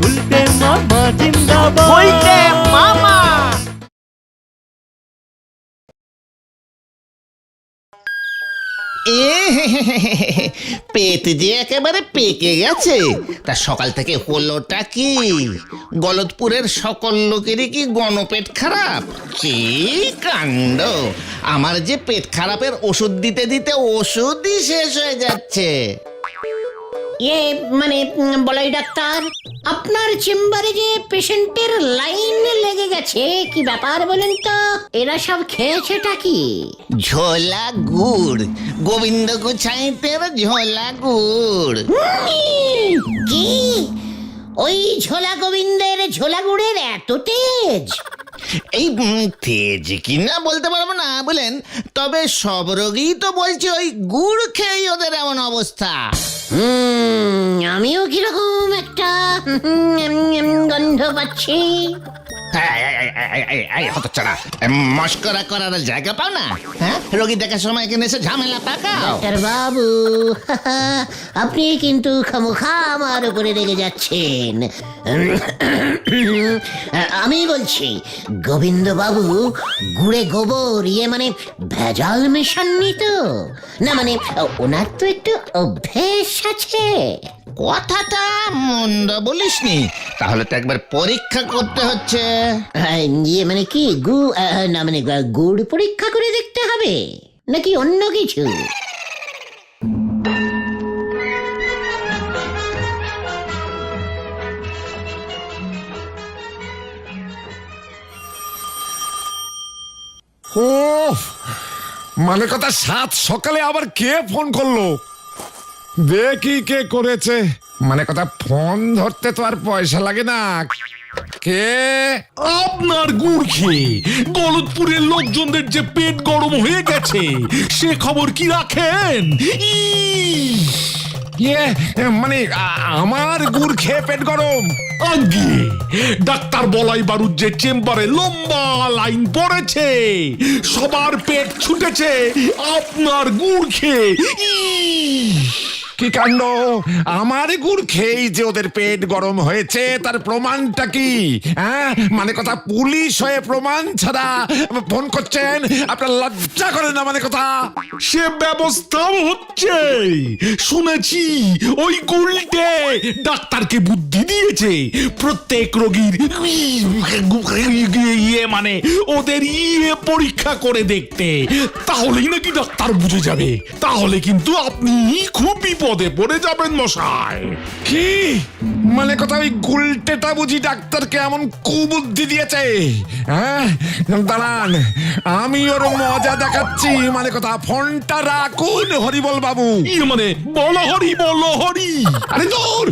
উল্টে মামা জিন্দাবাদ। বলতে মামা। পেট যে একেবারে পেকে গেছে। তা সকাল থেকে হলোটা কি? গলতপুরের সকল লোকেরই কি গণপেট খারাপ? কি কাণ্ড! আমার যে পেট খারাপের ওষুধ দিতে দিতে ওষুধই শেষ হয়ে যাচ্ছে। মানে বলাই ডাক্তার, আপনার চেম্বারে যে পেশেন্টের লাইন লেগে গেছে, কি ব্যাপার বলেন তো? এরা সব খেয়েছেটা কি? ঝোলা গুড়, গোবিন্দ গোছাইতের ঝোলা গুড়। কি ওই ঝোলা গোবিন্দের ঝোলা গুড়ের এত তেজ? এই তেজ কিনা বলতে পারবো না বলেন, তবে সব রোগী তো বলছে ওই গুড় খেয়েই ওদের এমন অবস্থা। আমিও কিরকম একটা গন্ধ পাচ্ছি। হতচ্ছাড়া, মস্করা করার জায়গা পাও না? হ্যাঁ, রোগী দেখার সময় এখানে এসে ঝামেলা পাকাও। ডাক্তার বাবু, আপনি কিন্তু খামোখা আমার উপরে রেগে যাচ্ছেন। আমি বলছি, গোবিন্দ বাবু গুড়ে গোবর মানে ভেজাল মেশাননি তো? না মানে ওনার তো একটু অভ্যেস আছে। কথাটা মন্দ বলিসনি, তাহলে তো একবার পরীক্ষা করতে হচ্ছে। মানে কি না মানে গুড় পরীক্ষা করে দেখতে হবে নাকি অন্য কিছু? মানে কথা, সাত সকালে আবার কে ফোন করলো? দেখি কে করেছে। মানে কথা, ফোন ধরতে তো আর পয়সা লাগে না। কে? আপনার গুড় খেয়ে গলতপুরের লোকজনদের যে পেট গরম হয়ে গেছে, সে খবর কি রাখেন? মানে আমার গুড় খেয়ে পেট গরম? আগে ডাক্তার বলাই বারুদ যে চেম্বারে লম্বা লাইন পড়েছে, সবার পেট ছুটেছে আপনার গুড় খেয়ে। কি কাণ্ড! আমার গুড় খেয়েই যে ওদের পেট গরম হয়েছে, তার প্রমাণটা কি? হ্যাঁ, মানে কথা, পুলিশ হয়ে প্রমাণ ছাড়া ফোন করছেন? আপনার লজ্জা করে না? মানে কথা, সে ব্যবস্থাও হচ্ছে। শুনেছি ওই গুলটে ডাক্তারকে বুদ্ধি দিয়েছে প্রত্যেক রোগীর মানে ওদের পরীক্ষা করে দেখতে। তাহলেই নাকি ডাক্তার বুঝে যাবে। তাহলে কিন্তু আপনি খুব বিপদে পড়ে যাবেন মশাই। কি মানে কথা, ওই গুলটেটা বুঝি ডাক্তারকে এমন কুবুদ্ধি দিয়েছে? হ্যাঁ, দাঁড়ান, আমি ওর মজা দেখাচ্ছি। মানে কথা, ফোনটা রাখুন হরিবল বাবু। মানে বলো হরি, বলো হরি। আরে দূর,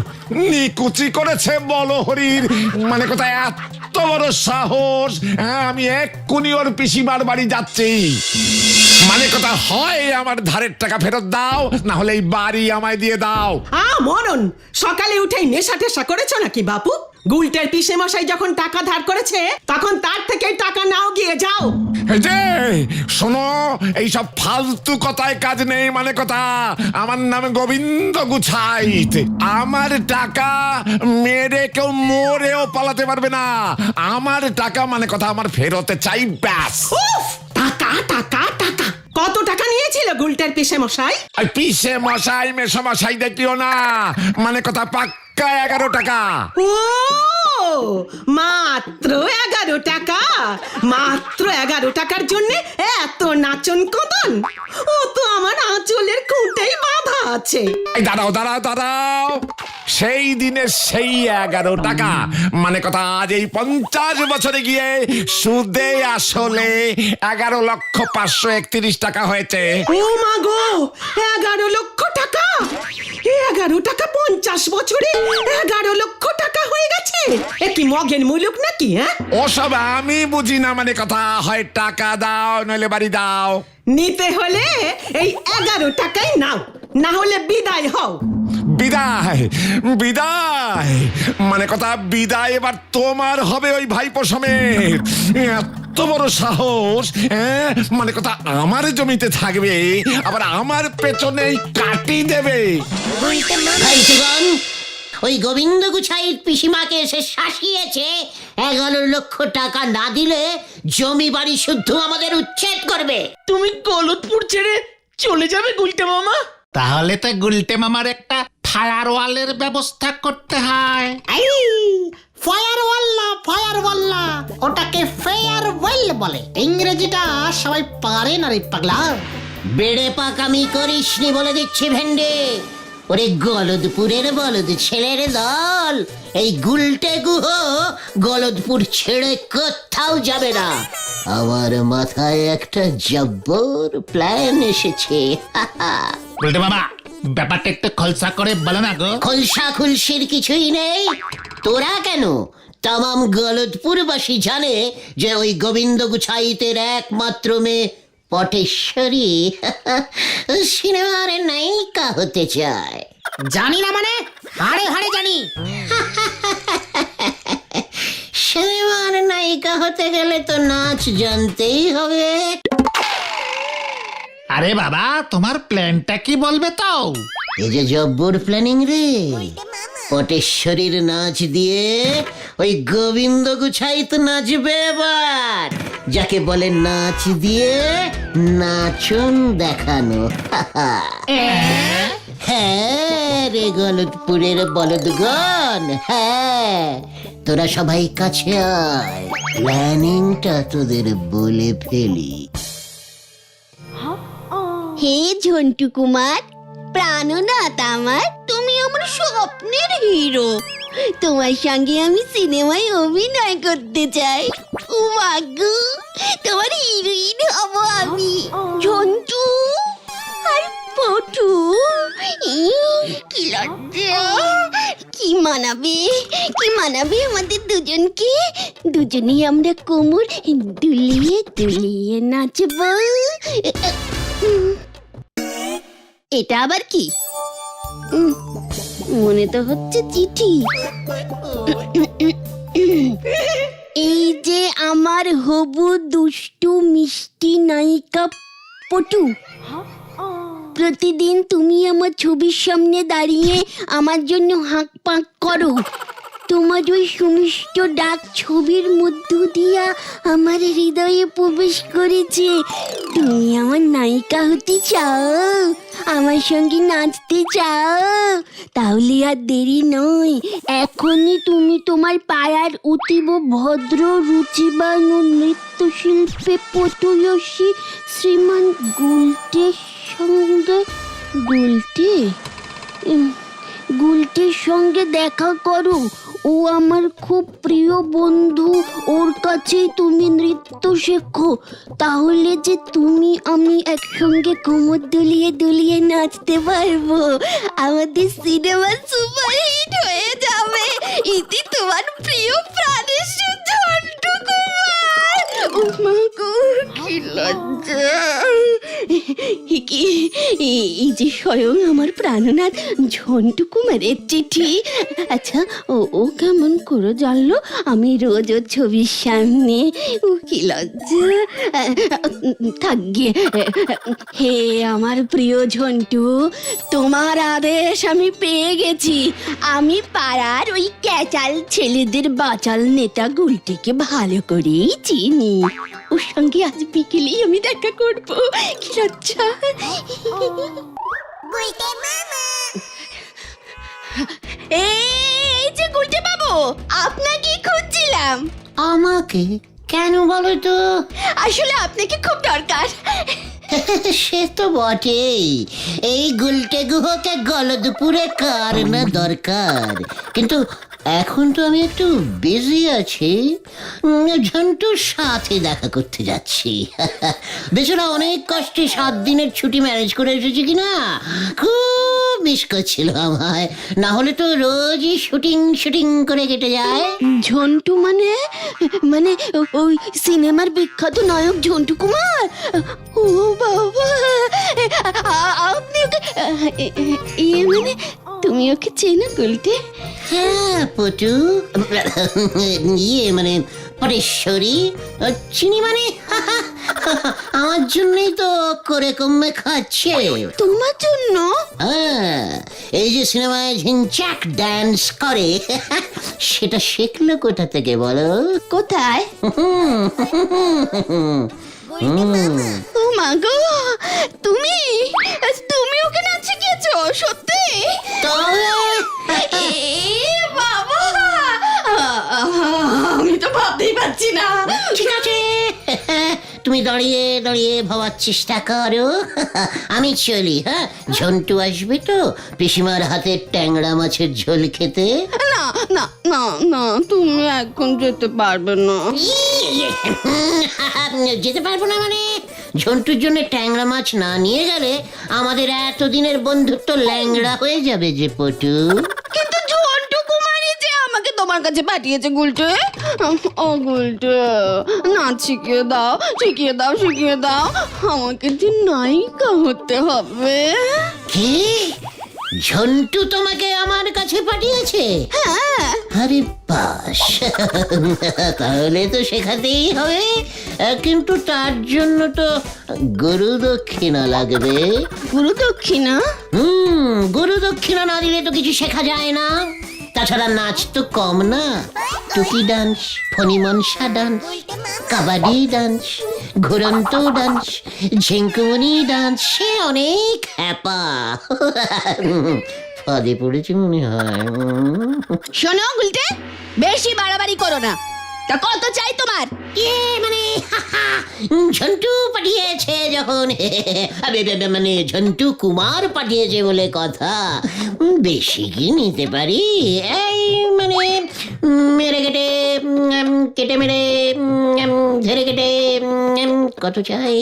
নিকুচি করেছে বলো হরির। মানে কথা, এত বড় সাহস! হ্যাঁ, আমি এক্ষুনি ওর পিসিমার বাড়ি যাচ্ছি। মানে কথা, হয় আমার ধারের টাকা ফেরত দাও, না হলে এই বাড়ি আমায় দিয়ে দাও। মনন, সকালে উঠেই নেশা টেশা করেছো নাকি বাপু? গুলটের পিসে মশাই যখন টাকা ধার করেছে, তখন তার থেকে টাকা নাও, গিয়ে যাও। এই যে শোনো, এইসব ফালতু কথায় কাজ নেই। মানে কথা, আমার নামে গোবিন্দ গুছাইত। আমার টাকা মেরে কেউ মরেও পালাতে পারবে না। আমার টাকা মানে কথা আমার ফেরতে চাই, ব্যাস। টাকা টাকা টাকা, কত টাকা নিয়েছিল গুলটের পিসে মশাই? পিসে মশাই মেশো মশাই দেখিও না। মানে কথা, পাক্কা 11 টাকা। ও মাত্র 11 টাকা? মাত্র 11 টাকার জন্য এত নাচন কদন? ও তো আমার আঁচলের খুঁটেই বাঁধা আছে। দাঁড়াও দাঁড়াও দাঁড়াও, সেই দিনের সেই 11 টাকা মানে কথা আজ এই 50 বছরে গিয়ে সুদে আসলে 11,531,000 টাকা হয়েছে। ও মা গো, 11 লক্ষ টাকা! 11 টাকা 50 বছরে 11 লক্ষ টাকা হয়ে গেছে। এ কি মগের মুলুক নাকি? হ্যাঁ, ওসব আমি বুঝি না। মানে কথা, হয় টাকা দাও নইলে বাড়ি দাও। নিতে হলে এই 11 টাকাই নাও, না হলে বিদায় হও। বিদায়? বিদায় মানে কথা, বিদায় এবার তোমার হবে ওই ভাইপো সমেত। এত বড় সাহস! হ্যাঁ, মানে কথা, আমার জমিতে থাকবে, আবার আমার পেছনেই কাটি দেবে। ভাইগণ, ওই গোবিন্দ গুছাইয়ের পিসিমাকে এসে শাসিয়েছে 11 লক্ষ টাকা না দিলে জমি বাড়ি শুদ্ধ আমাদের উচ্ছেদ করবে। তুমি গলতপুর ছেড়ে চলে যাবে গুলটে মামা? তাহলে তো গুলটে মামার একটা ফায়ারওয়ালের ব্যবস্থা করতে হয়। ফায়ারওয়াল না, ওটাকে ফেয়ারওয়েল বলে। ইংরেজিটা সবাই পারে না রে পাগলা। বেড়ে পাকামি করিসনি বলে দিচ্ছি ভেন্ডে। ওরে গলদপুরের বলদ ছেলের দল, এই গুলটে গুহ গলদপুর ছেড়ে কোথাও যাবে না। আমার মাথায় একটা জব্বর প্ল্যান এসেছে। গুলটে মামা, ব্যাপারটা একটু খলসা করে বলো না গো। খলসা খুলসির কিছুই নেই। তোরা কেন, তামাম গলদপুরবাসী জানে যে ওই গোবিন্দ গুছাইতের একমাত্র মেয়ে পটেশ্বরী সিনেমার নায়িকা হতে চায়। জানি না মানে? হাড়ে হাড়ে জানি। সিনেমার নায়িকা হতে গেলে তো নাচ জানতেই হবে। আরে বাবা, তোমার প্ল্যানটা কি বলবে তো? এই যে জব্বর প্ল্যানিং রে, পটেশ্বরীর নাচ দিয়ে ওই গোবিন্দ গুছাইত নাচবে এবার, যাকে বলে নাচ দিয়ে নাচন দেখানো। হ্যাঁ রে গলদপুরের বলদগণ, হ্যাঁ, তোরা সবাই কাছে আয়, প্ল্যানিংটা তোদের বলে ফেলি। হে ঝন্টু কুমার, প্রাণনাথ আমার, তুমি আমার স্বপ্নের হিরো। তোমার সঙ্গে আমি সিনেমায় অভিনয় করতে চাই। ও মাগো, তোমার হিরোইন হব আমি। ঝন্টু আর পটু, কি লজ্জা! কি মানাবে, কি মানাবে আমাদের দুজনকে। দুজনেই আমরা কোমর দুলিয়ে দুলিয়ে নাচবো। এটা আবার কি? মনে তো হচ্ছে চিঠি। এই যে আমার হবু দুষ্টু মিষ্টি নায়িকা পটু, প্রতিদিন তুমি আমার ছবির সামনে দাঁড়িয়ে আমার জন্য হাঁক পাঁক করো। তোমার ওই সুমিষ্ট ডাক ছবির মধ্য দিয়া আমার হৃদয়ে প্রবেশ করেছে। তুমি আমার নায়িকা হতে চাও, আমার সঙ্গে নাচতে চাও? তাহলে আর দেরি নয়, এখনই তুমি তোমার পাড়ার অতীব ভদ্র রুচিবান ও নৃত্যশিল্পে পটুয়সী শ্রীমান গুলটের সঙ্গে গুলটির সঙ্গে দেখা করো। ও আমার খুব প্রিয় বন্ধু, ওর কাছেই তুমি নৃত্য শেখো। তাহলে যে তুমি আমি একসঙ্গে কোমর দুলিয়ে দুলিয়ে নাচতে পারবো। আমাদের সিনেমা সুপারহিট হয়ে যাবে। ইতি তোমার প্রিয় প্রাণের ঝন্টু কুমার। ও মা গো, কি লজ্জা! এই যে স্বয়ং আমার প্রাণনাথ ঝন্টু কুমারের চিঠি। আচ্ছা, ও কেমন করে জানলো আমি রোজ ওর ছবির সামনে? ও কি লজ্জা! থাক গিয়ে। হে আমার প্রিয় ঝন্টু, তোমার আদেশ আমি পেয়ে গেছি। আমি পাড়ার ওই ক্যাচাল ছেলেদের বাচাল নেতা গুলটিকে ভালো করেই চিনি। ওর সঙ্গে আজ বিকেলেই আমি দেখা করবো। কি লজ্জা! এই যে গুলটে বাবু, আপনাকে খুঁজছিলাম। আমাকে কেন বলো তো? আসলে আপনাকে খুব দরকার। সে তো বটেই, এই গুলটে গুহকে গলদপুরে কার না দরকার। কিন্তু এখন তো আমি একটু বিজি আছি, ঝন্টুর সাথে দেখা করতে যাচ্ছি। বেচারা অনেক কষ্টে 7 দিনের ছুটি ম্যানেজ করে এসেছি কিনা, খুব মিস করছিল আমায়। না হলে তো রোজই শুটিং করে কেটে যায়। ঝন্টু মানে মানে ওই সিনেমার বিখ্যাত নায়ক ঝন্টু কুমার? ও বাবা, আপনি ওকে মানে তুমি ওকে চেনো গুলটে? হ্যাঁ পটু, মানে পটেশ্বরী চিনি মানে আমার জন্যই তো করে কমে খাচ্ছে। তোমার জন্য? হ্যাঁ, এই যে সিনেমায় ঝিনচাক ডান্স করে সেটা শিখলো কোথা থেকে বলো? কোথায়? ও মা গো, তুমি তুমি ওকে নাচে গিয়েছো সত্যি? এ বাবা, আমি তো ভাবতেই পারছি না। ঠিক আছে, তুমি দাঁড়িয়ে দাঁড়িয়ে ভাবার চেষ্টা করো। আমি চলি। হ্যাঁ, ঝন্টু আসবে তো পিসিমার হাতের ট্যাংরা মাছের ঝোল খেতে। না না না না, তুমি এখন যেতে পারবে না। যেতে পারবো না মানে? ঝন্টুর জন্য ট্যাংরা মাছ না নিয়ে গেলে আমাদের এতদিনের বন্ধুত্ব ল্যাংড়া হয়ে যাবে যে পটু। কিন্তু ঝন্টু কুমারী যে আমাকে তোমার কাছে পাঠিয়েছে গুলটে। ও গুলটে, নাচ শিখিয়ে দাও, শিখিয়ে দাও, শিখিয়ে দাও। আমাকে যে নায়িকা হতে হবে। কি? ঝন্টু তোমাকে আমার কাছে পাঠিয়েছে? হ্যাঁ। আরে বাস, তাহলে তো শেখাতেই হবে। কিন্তু তার জন্য তো গরু দক্ষিণা লাগবে। গুরু দক্ষিণা? গরু দক্ষিণা না দিলে তো কিছু শেখা যায় না। তাছাড়া নাচ তো কম না, টুকি ডান্স, ফণি মনসা ডান্স, কাবাডি ডান্স, ঘুরন্ত ডান্স, ঝিঙ্কুমনি ডান্স, সে অনেক হ্যাপা। ফাঁদে পড়েছে মনে হয়। শোনো গুলটে, বেশি বাড়াবাড়ি করো না। তা কত চাই তোমার? মানে ঝন্টু পাঠিয়েছে যখন, মানে ঝন্টু কুমার পাঠিয়েছে বলে কথা। বেশি কি নিতে পারি? এই মানে মেরে কেটে কেটে মেরে ধরে কেটে কত চাই?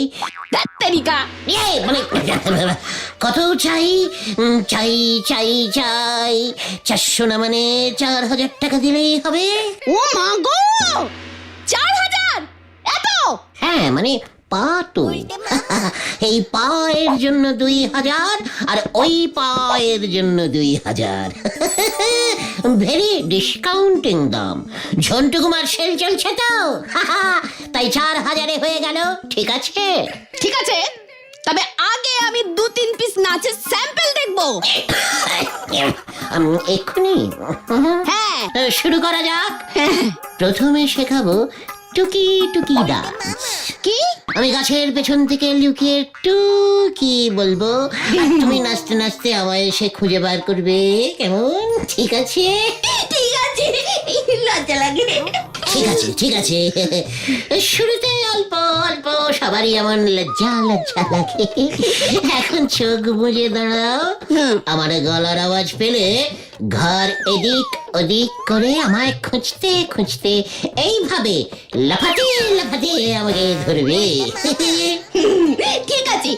তারিকা মানে কত চাই? চাই চাই চাই 400 না মানে 4000 টাকা দিলেই হবে। ও মা গো, 4000? এত? হ্যাঁ, মানে পা তো। এই পায়ের জন্য 2000 আর ওই পায়ের জন্য 2000। ভেরি ডিসকাউন্টিং দাম। ঝন্টু কুমার সেল চলছে তো, তাই 4000-এ হয়ে গেল। ঠিক আছে? ঠিক আছে, তবে আগে আমি 2-3 পিস নাচের স্যাম্পল দেখবো। এক্ষুনি? হ্যাঁ। শুরু করা যাক। প্রথমে শেখাবো টুকি টুকি ডান্স। কি? আমি গাছের পেছন থেকে লুকিয়ে টুকি বলবো, আর তুমি নাচতে নাচতে আমায় এসে খুঁজে বার করবে। কেমন? ঠিক আছে? ঠিক আছে, লজ্জা লাগে। ঠিক আছে, ঠিক আছে। শুরুতে অল্প অল্প সবারই এমন লজ্জা লজ্জা লাগে। এখন চোখ বুজে দাঁড়াও। আমার গলার আওয়াজ পেলে ঘর এদিক ওদিক করে আমায় খুঁজতে খুঁজতে এইভাবে লাফাতে লাফাতে আমাকে ধরবে। ঠিক আছে,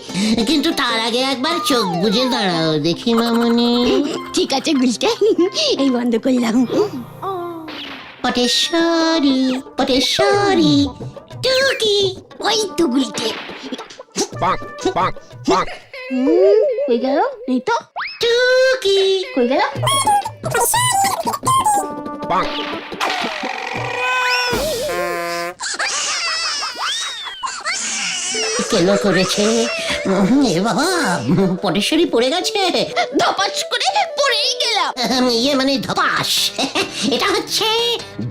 কিন্তু তার আগে একবার চোখ বুজে দাঁড়াও দেখি মামনি। ঠিক আছে গুলটে, এই বন্ধ করলাম। পটেশ্বরী পটেশ্বরী টুকি। ওই তো গুলটে। কই গেল? এই তো টুকি। কই গেল? কেন করেছে? এ বাবা, পটেশ্বরী পড়ে গেছে। ধপাস করে পড়েই গেলাম। ইয়ে মানে ধপাস। এটা হচ্ছে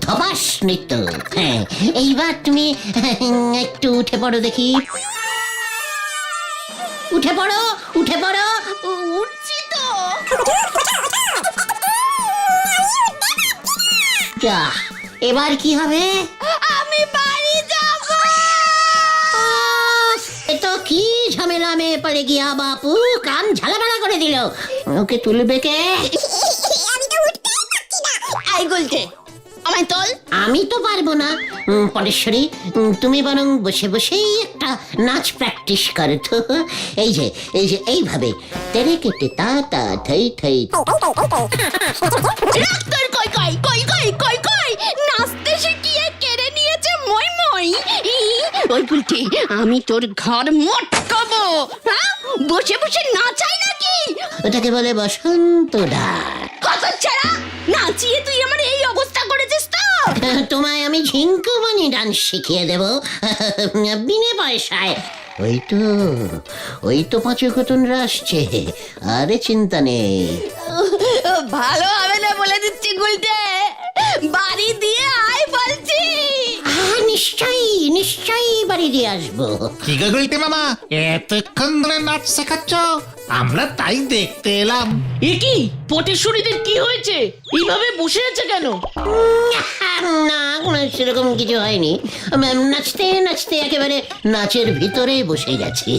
ধপাস নৃত্য। হ্যাঁ, এইবার তুমি একটু উঠে পড়ো দেখি। উঠে পড়ো, উঠে পড়ো। উঠছি তো। যা, এবার কি হবে? আমি বাড়ি যাব। তো কি ঝামেলা মে পড়ে গিয়া বাপু, কান ঝালাপালা করে দিল। ওকে তুলবে কে? আই গুলটে, আমায় তোল। আমি তো পারবো না। পরেশ্বরী, তুমি বরং বসে বসেই একটা নাচ প্র্যাকটিস করো তো। এই যে এইভাবে তেরে কেটে তা তা ঠাই ঠাই। ডাক্তার কই কই কই কই কই কই, নাচতে শিখিয়ে কেড়ে নিয়েছে মই মই। ওই গুলটে, আমি তোর ঘর মটকাবো। হ্যাঁ, বসে বসে নাচাই নাকি? ওটাকে বলে বসন্ত ডাক। কত ছাড়া নাচিয়ে তুই আমার এই অবস্থা করেছিস তো। তোমায় আমি ঝিঙ্কুমনি ডান্স ডান্স শিখিয়ে দেব বিনে পয়সায়। ওই তো পাঁচু কুটুনরা আসছে, আরে চিন্তা নেই। ভালো হবে না বলে দিচ্ছি গুলটে, বাড়ি দিয়ে আয় বলছি। নিশ্চয়ই বাড়ি দিয়ে আসবো। কি গো গুলটে মামা, এতক্ষণ ধরে নাচ শেখাচ্ছ? আমরা তাই দেখতে এলাম। এ কি পটেশ্বরীদের কি হয়েছে? এইভাবে বসে আছে কেন? না সেরকম কিছু হয়নি, নাচতে নাচতে একেবারে নাচের ভিতরে বসে গেছি।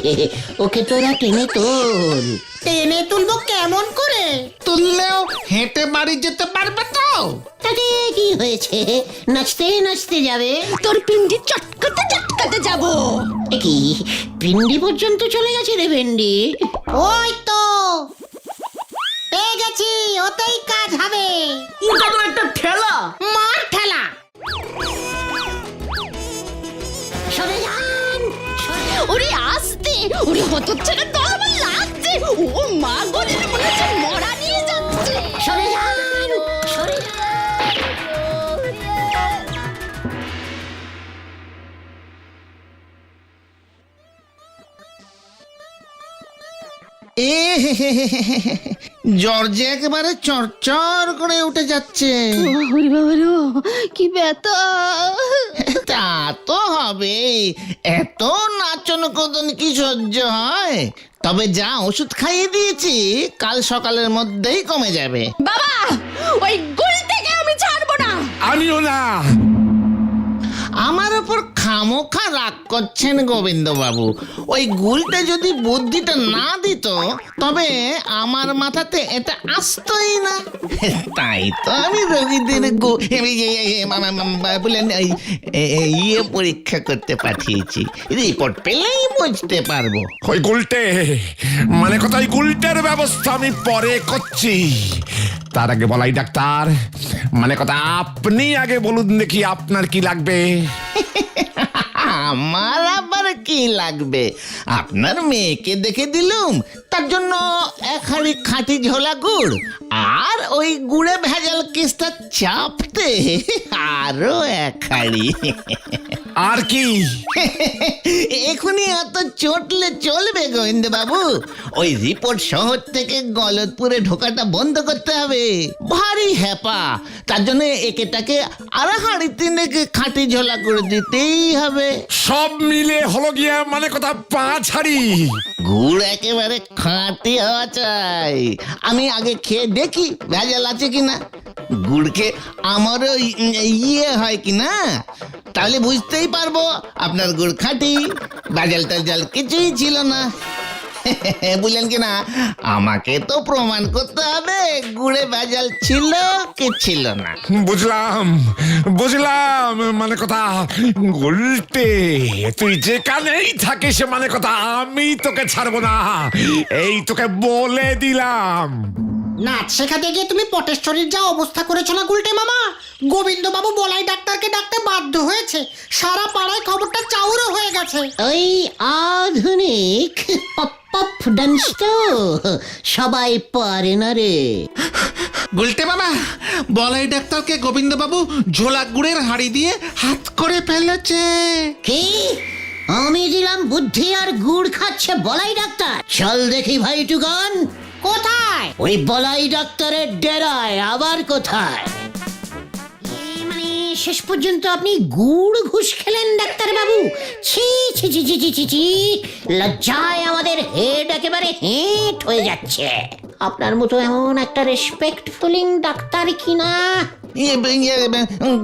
ওকে তোরা টেনে তোল। টেনে তুলবো কেমন করে? তুললেও হেঁটে বাড়ি যেতে পারবে তো? তাতে কি হয়েছে, নাচতে নাচতে যাবে। তোর পিন্ডি চটকাতে যাবো। এ কি পিন্ডি পর্যন্ত চলে গেছে রে ভেন্ডি? ওই তো পেয়ে গেছি, ওতেই কাজ হবে। ওটা তো একটা ঠেলা। মার ঠেলা। সরে যান, ওরে আসতে, ওরে হতচ্ছাড়া তো আমার লাগছে। ও মা গলে মনে হচ্ছে মরা নিয়ে যাচ্ছে। সরে যান, সরে যান। জ্বর যে একেবারে চরচর করে উঠে যাচ্ছে। ওরে বাবারো, কি ব্যথা। তা তো হবে, এত নাচন কদন কি সহ্য হয়? তবে যা ওষুধ খাইয়ে দিয়েছি, কাল সকালের মধ্যেই কমে যাবে। বাবা, ওই গুলটেকে আমি ছাড়বো না। আমিও না। আমার ওপর খামোখা রাগ করছেন গোবিন্দ বাবু। ওই গুলটা যদি বুদ্ধিটা না দিত, তবে আমার মাথাতে এটা আসতোই না। তাই তো আমি রোগীদের বলেন ইয়ে পরীক্ষা করতে পাঠিয়েছি। রিপোর্ট পেলেই বুঝতে পারবো। ওই গুলটে মানে কথা, ওই গুলটের ব্যবস্থা আমি পরে করছি। তার আগে বলাই ডাক্তার, মানে কথা আপনি আগে বলুন দেখি আপনার কি লাগবে। আমার আবার কি লাগবে? আপনার মেয়েকে দেখে দিলুম, তার জন্য এক হাঁড়ি খাঁটি ঝোলা গুড়, আর ওই গুড়ে ভেজাল কেসটা চাপতে আরো এক হাঁড়ি। আর কি? এখনই এত চটলে চলবে গোবিন্দ বাবু? ওই রিপোর্ট শহর থেকে গলতপুরে ঢোকাটা বন্ধ করতে হবে। ভারী হ্যাপা, তার জন্য একেটাকে আর হাঁড়ি তিনেকে খাঁটি ঝোলা করে দিতেই হবে। সব মিলে হলো গিয়া মানে কথা 5 হাঁড়ি গুড় একেবারে খাঁটি হওয়া চাই। আমি আগে খেয়ে দেখি ভেজাল আছে কিনা, গুড়কে আমারও ইয়ে হয় কিনা, তাহলে বুঝতেই পারবো আপনার গুড় খাঁটি, ভেজাল টাজাল কিছুই ছিল না। বুঝলেন কিনা? আমাকে তো প্রমাণ করতে হবে গুড়ে ভেজাল ছিল কি ছিল না। বুঝলাম মানে কথা গুলটে, তুই যেখানেই থাকিস মানে কথা আমি তোকে ছাড়বো না, এই তোকে বলে দিলাম। নাচ শেখাতে গিয়ে তুমি পটেশ্বরীর যা অবস্থা করেছো না গুলটে মামা, গোবিন্দ বাবু বলাই ডাক্তারকে ডাকতে বাধ্য হয়েছে। সারা পাড়ায় খবরটা চাউরও হয়ে গেছে। ওই আধুনিক পপ পপ ডান্স তো সবাই পারে না রে। গুলটে বাবা, বলাই ডাক্তারকে গোবিন্দ বাবু ঝোলা গুড়ের হাঁড়ি দিয়ে হাত করে ফেলেছে। কি? আমি দিলাম বুদ্ধি আর গুড় খাচ্ছে বলাই ডাক্তার? চল দেখি ভাই টুকান। কোথায়? ওই বলাই ডাক্তারের ডেরায়। আবার কোথায়? মানে শেষ পর্যন্ত আপনি গুড় ঘুষ খেলেন ডাক্তার বাবু? ছি ছি ছি ছি ছি ছি ছি, লজ্জায় আমাদের হেড একেবারে হেঁট হয়ে যাচ্ছে। আপনার মতো এমন একটা রেসপেক্টফুলিং ডাক্তার কিনা।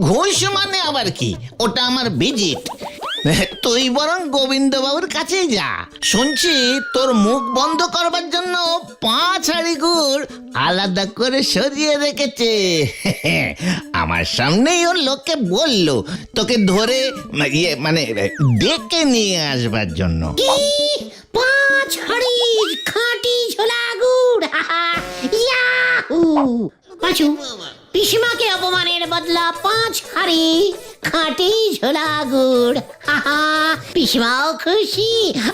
ঘুষ মানে আবার কি? ওটা আমার ভিজিট। তুই বরং গোবিন্দ বাবুর কাছে যা, শুনছি তোর মুখ বন্ধ করবার জন্য 5 হাঁড়ি গুড় আলাদা করে সরিয়ে রেখেছে। আমার সামনেই ওর লোককে বললো তোকে ধরে মানে ডেকে নিয়ে আসবার জন্য। 5 হাঁড়ি খাঁটি ঝোলা গুড়, ইয়াহু! পাঁচু, পিসিমাকে অপমানের বদলা 5 হাঁড়ি খাঁটি ঝোলা গুড়। পিসিমাও খুশি,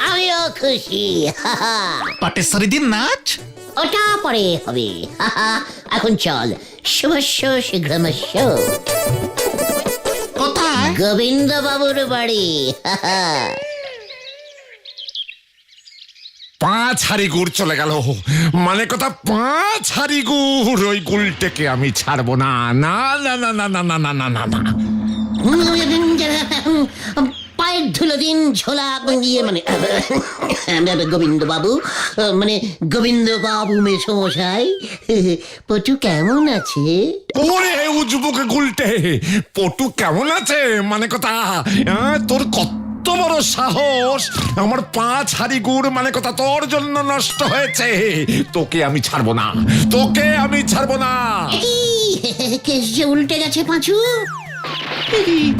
আমিও খুশি। পটেশ্বরী দিন নাচ ওটা পরে হবে। এখন চল, শুভস্য শীঘ্রমস্য। কোথায়? গোবিন্দ বাবুর বাড়ি। 5 হাড়ি গুড় চলে গেল, মানে কথা 5 হাড়ি গুড়। ওই গুলটেকে আমি ছাড়বো না, না না না না না না না না না না। পায়ের ধুলো দিন ঝোলা ইয়ে মানে গোবিন্দ বাবু, মানে গোবিন্দ বাবু মেসমশাই, পটু কেমন আছে? ওরে উজবুকে গুলটে, পটু কেমন আছে মানে কথা? তোর কত বড় সাহস! আমার 5 হাড়ি গুড় মানে কথা তোর জন্য নষ্ট হয়েছে। তোকে আমি ছাড়বো না, তোকে আমি ছাড়বো না। কেস যে উল্টে গেছে পাঁচু,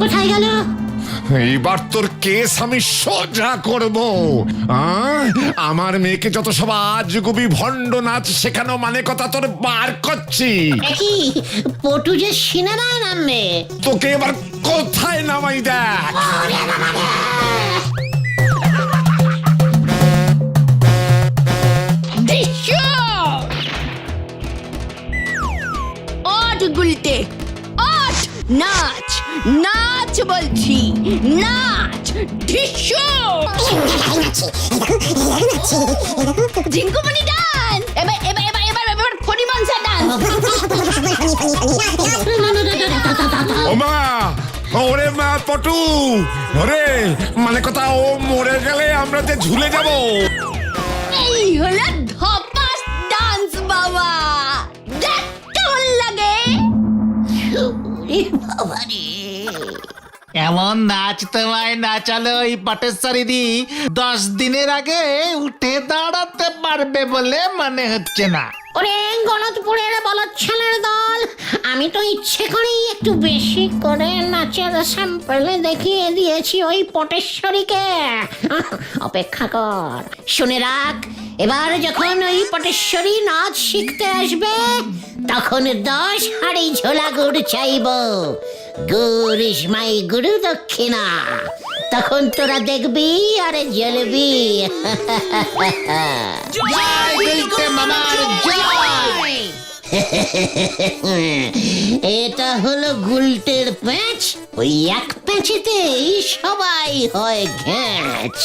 কোথায় গেল? এইবার তোর কেস আমি সোজা করব। আমার মেয়েকে যত সব আজগুবি ভণ্ড নাচ শেখানো মানে কথা তোর বার করছি। কি পটু যে সিনেমায় নামবে? তোকে এবার কোথায় নামাই দেখ। ওঠ গুলটে, ওঠ, নাচ নাচ বলছি, নাচ। ঢিসু ঝিঙ্কুমনি ডান্স, এবার এবার এবার এবার এবার ফণিমনসা ডান্স। ওমা, ওরে মা পটু, ওরে মানে কথা ও মরে গেলে আমরা যে ঝুলে যাব। এই হলো ধপাস ডান্স বাবা, দেখ কেমন লাগে। এমন নাচ তোমায় নাচালো ওই পটেশ্বরী দি 10 দিনের আগে উঠে দাঁড়াতে পারবে বলে মনে হচ্ছে না। ওরে গলতপুরের বলদ ছেলের দল, আমি তো ইচ্ছে করেই একটু বেশি করে নাচের স্যাম্পল দেখিয়ে দিয়েছি ওই পটেশ্বরীকে। অপেক্ষা কর, শুনে রাখ, এবার যখন ওই পটেশ্বরী নাচ শিখতে আসবে তখন 10 হাড়ি ঝোলা গুড় চাইব। গুড় ইস মাই গুরু দক্ষিণা, তখন তোরা দেখবি আর জ্বলবি। জয় গুলটে মামার জয়। এটা হলো গুলটের প্যাঁচ, ওই এক প্যাঁচেতেই সবাই হয় ঘ্যাঁচ।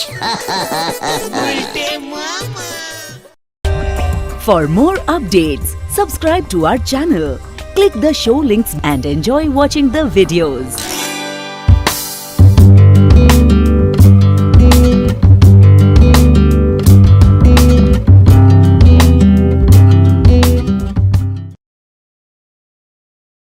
For more updates, subscribe to our channel, click the show links and enjoy watching the videos.